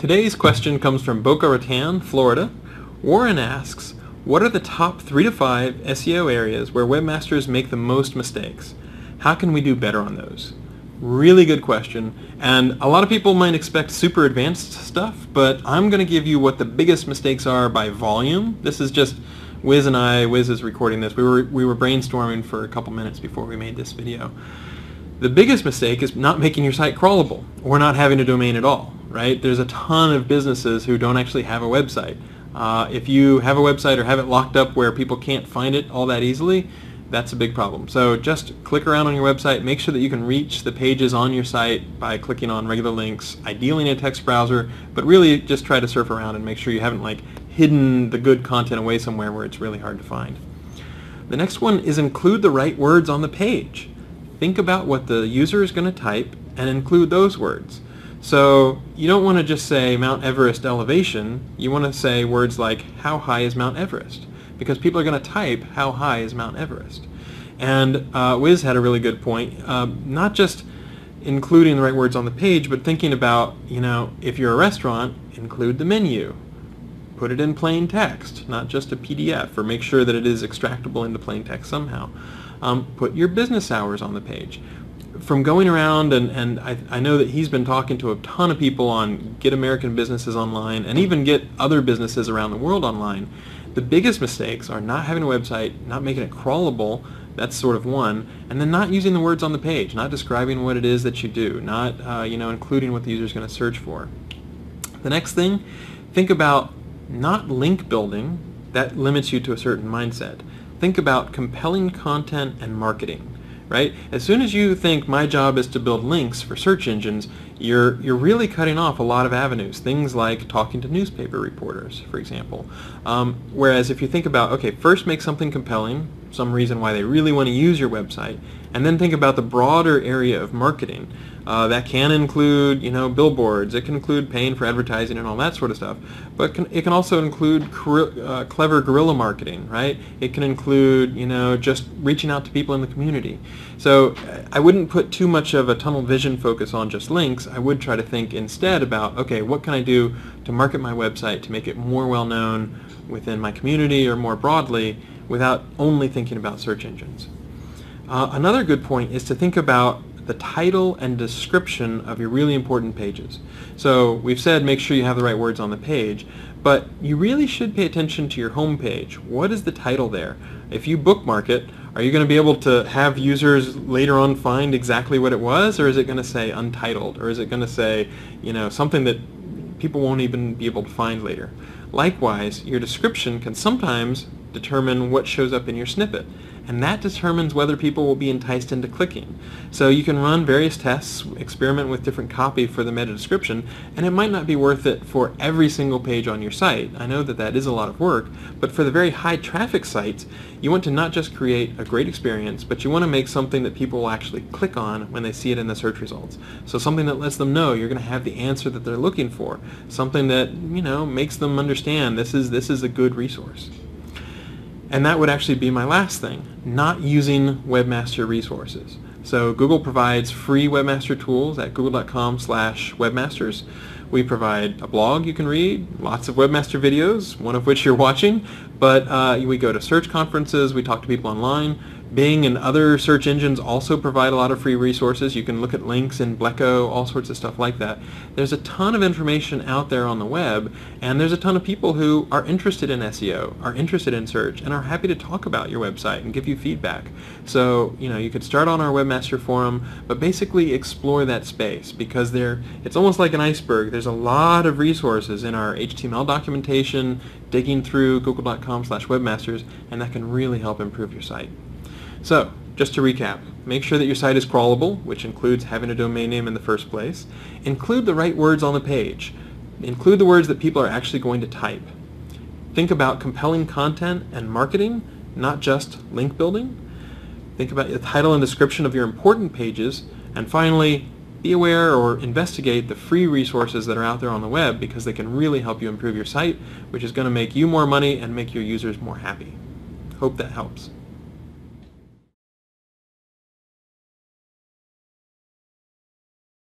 Today's question comes from Boca Raton, Florida. Warren asks, what are the top 3 to 5 SEO areas where webmasters make the most mistakes? How can we do better on those? Really good question, and a lot of people might expect super advanced stuff, but I'm going to give you what the biggest mistakes are by volume. This is just Wiz and I. Wiz is recording this. We were brainstorming for a couple minutes before we made this video. The biggest mistake is not making your site crawlable or not having a domain at all, right? There's a ton of businesses who don't actually have a website. If you have a website or have it locked up where people can't find it all that easily, that's a big problem. So just click around on your website, make sure that you can reach the pages on your site by clicking on regular links, ideally in a text browser, but really just try to surf around and make sure you haven't hidden the good content away somewhere where it's really hard to find. The next one is include the right words on the page. Think about what the user is going to type and include those words. So you don't want to just say Mount Everest elevation, you want to say words like how high is Mount Everest? Because people are going to type how high is Mount Everest. And Wiz had a really good point, not just including the right words on the page, but thinking about, if you're a restaurant, include the menu. Put it in plain text, not just a PDF, or make sure that it is extractable into plain text somehow. Put your business hours on the page. From going around, and I know that he's been talking to a ton of people on Get American Businesses Online and even Get Other Businesses Around the World Online. The biggest mistakes are not having a website, not making it crawlable, that's sort of one, and then not using the words on the page, not describing what it is that you do, not including what the user is going to search for. The next thing, think about not link building, that limits you to a certain mindset. Think about compelling content and marketing. Right? As soon as you think my job is to build links for search engines, you're really cutting off a lot of avenues. Things like talking to newspaper reporters, for example. Whereas if you think about, okay, first make something compelling, some reason why they really want to use your website, and then think about the broader area of marketing. That can include, billboards. It can include paying for advertising and all that sort of stuff. But it can also include clever guerrilla marketing, right? It can include, just reaching out to people in the community. So I wouldn't put too much of a tunnel vision focus on just links. I would try to think instead about, okay, what can I do to market my website to make it more well-known within my community or more broadly without only thinking about search engines. Another good point is to think about the title and description of your really important pages. So we've said make sure you have the right words on the page, but you really should pay attention to your home page. What is the title there? If you bookmark it, are you going to be able to have users later on find exactly what it was, or is it going to say untitled, or is it going to say, something that people won't even be able to find later? Likewise, your description can sometimes determine what shows up in your snippet, and that determines whether people will be enticed into clicking. So you can run various tests, experiment with different copy for the meta description, and it might not be worth it for every single page on your site. I know that that is a lot of work, but for the very high traffic sites, you want to not just create a great experience, but you want to make something that people will actually click on when they see it in the search results. So something that lets them know you're going to have the answer that they're looking for, something that makes them understand this is a good resource. And that would actually be my last thing, not using webmaster resources. So Google provides free webmaster tools at google.com/webmasters. We provide a blog you can read, lots of webmaster videos, one of which you're watching, but we go to search conferences, we talk to people online. Bing and other search engines also provide a lot of free resources. You can look at links in Bleco, all sorts of stuff like that. There's a ton of information out there on the web, and there's a ton of people who are interested in SEO, are interested in search, and are happy to talk about your website and give you feedback. So, you could start on our webmaster forum, but basically explore that space, because it's almost like an iceberg. There's a lot of resources in our HTML documentation, digging through google.com/webmasters, and that can really help improve your site. So, just to recap, make sure that your site is crawlable, which includes having a domain name in the first place. Include the right words on the page. Include the words that people are actually going to type. Think about compelling content and marketing, not just link building. Think about the title and description of your important pages. And finally, be aware or investigate the free resources that are out there on the web, because they can really help you improve your site, which is going to make you more money and make your users more happy. Hope that helps.